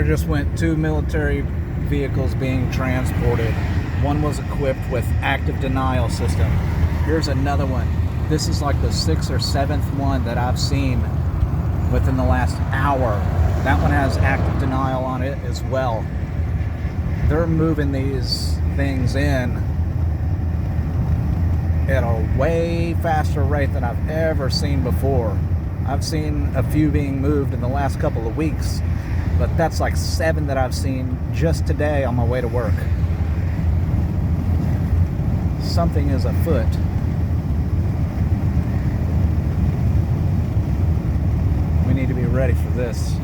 There just went 2 military vehicles being transported. One was equipped with active denial system. Here's another one. This is like the 6th or 7th one that I've seen within the last hour. That one has active denial on it as well. They're moving these things in at a way faster rate than I've ever seen before. I've seen a few being moved in the last couple of weeks, but that's like 7 that I've seen just today on my way to work. Something is afoot. We need to be ready for this.